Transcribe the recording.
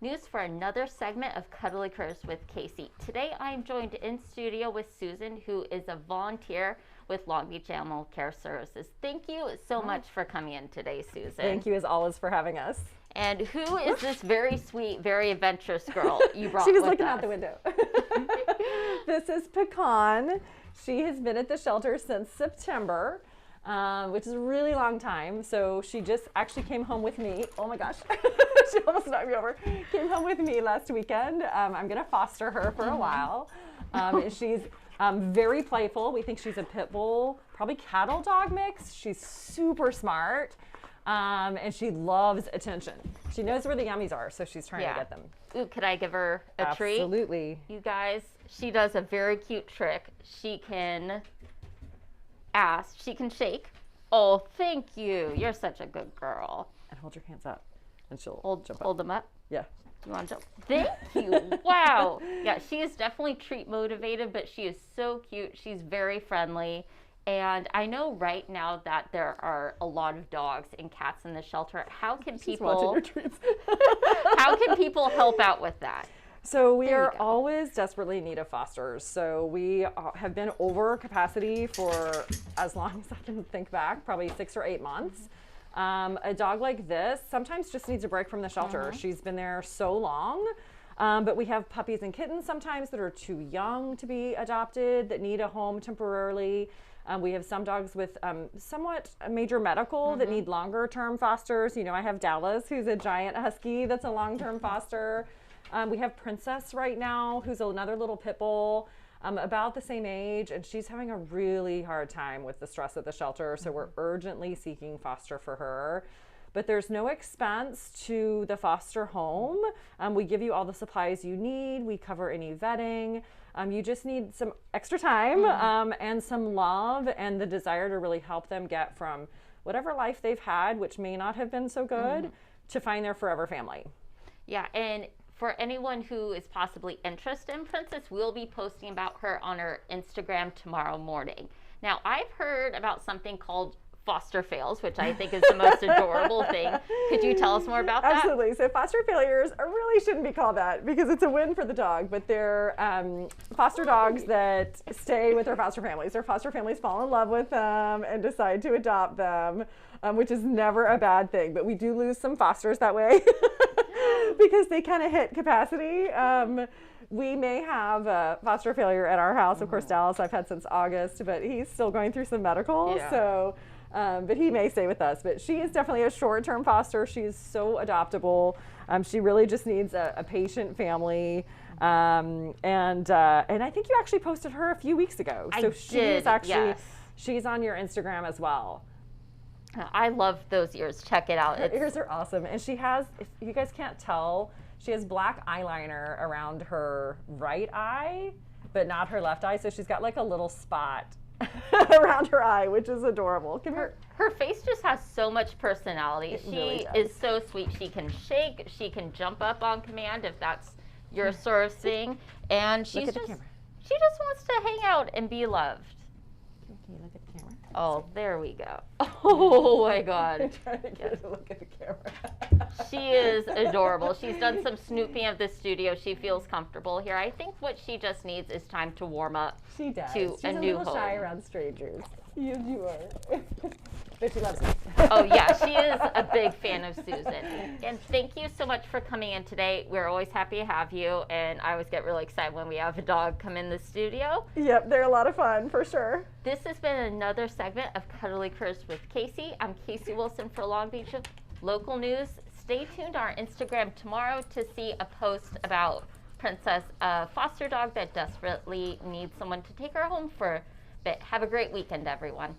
news for another segment of Cuddly Curves with Casey. Today I'm joined in studio with Susan, who is a volunteer with Long Beach Animal Care Services. Thank you so much for coming in today, Susan. Thank you as always for having us. And who is this very sweet, very adventurous girl you brought She was with looking us? out the window. This is Pecan. She has been at the shelter since September, which is a really long time. So she just actually came home with me. Oh my gosh, she almost knocked me over. Came home with me last weekend. I'm gonna foster her for a while. She's very playful. We think she's a pit bull, probably cattle dog mix. She's super smart. And she loves attention. She knows where the yummies are, so she's trying to get them. Ooh, could I give her a treat? Absolutely. You guys, she does a very cute trick. She can ask, she can shake. Oh, thank you. You're such a good girl. And hold your hands up, and she'll jump up. Hold them up. Yeah. You want to jump? Thank you. Wow. Yeah, she is definitely treat motivated, but she is so cute. She's very friendly. And I know right now that there are a lot of dogs and cats in the shelter. How can people how can people help out with that? So we are always desperately in need of fosters. So we have been over capacity for as long as I can think back, probably 6 or 8 months. A dog like this sometimes just needs a break from the shelter. She's been there so long. But we have puppies and kittens sometimes that are too young to be adopted, that need a home temporarily. We have some dogs with somewhat major medical that need longer term fosters. You know, I have Dallas, who's a giant husky that's a long-term foster. We have Princess right now, who's another little pit bull, about the same age, and she's having a really hard time with the stress at the shelter. So we're urgently seeking foster for her. But there's no expense to the foster home. We give you all the supplies you need. We cover any vetting. You just need some extra time and some love and the desire to really help them get from whatever life they've had, which may not have been so good, to find their forever family. Yeah, and for anyone who is possibly interested in Princess, we'll be posting about her on her Instagram tomorrow morning. Now, I've heard about something called foster fails, which I think is the most adorable thing. Could you tell us more about that? Absolutely. So foster failures really shouldn't be called that because it's a win for the dog, but they're foster dogs that stay with their foster families. Their foster families fall in love with them and decide to adopt them, which is never a bad thing, but we do lose some fosters that way because they kind of hit capacity. We may have a foster failure at our house. Of course, Dallas I've had since August, but he's still going through some medical. Yeah. So, but he may stay with us. But she is definitely a short-term foster. She's so adoptable. She really just needs a patient family. And I think you actually posted her a few weeks ago. So she's on your Instagram as well. I love those ears. Check it out. Her ears are awesome. And she has, if you guys can't tell, she has black eyeliner around her right eye, but not her left eye. So she's got like a little spot around her eye, which is adorable. Her face just has so much personality. She is so sweet. She can shake. She can jump up on command if that's your sort of thing. And she just wants to hang out and be loved. Can you look at the camera? Oh, there we go. Oh my God. I'm trying to get her to look at the camera. She is adorable. She's done some snooping of the studio. She feels comfortable here. I think what she just needs is time to warm up to a new home. She's a little shy around strangers. You are. But she loves me. Oh yeah, she is a big fan of Susan. And thank you so much for coming in today. We're always happy to have you, and I always get really excited when we have a dog come in the studio. Yep, they're a lot of fun for sure. This has been another segment of Cuddly Curves with Casey. I'm Casey Wilson for Long Beach Local News. Stay tuned to our Instagram tomorrow to see a post about Princess, a foster dog that desperately needs someone to take her home for a bit. Have a great weekend, everyone.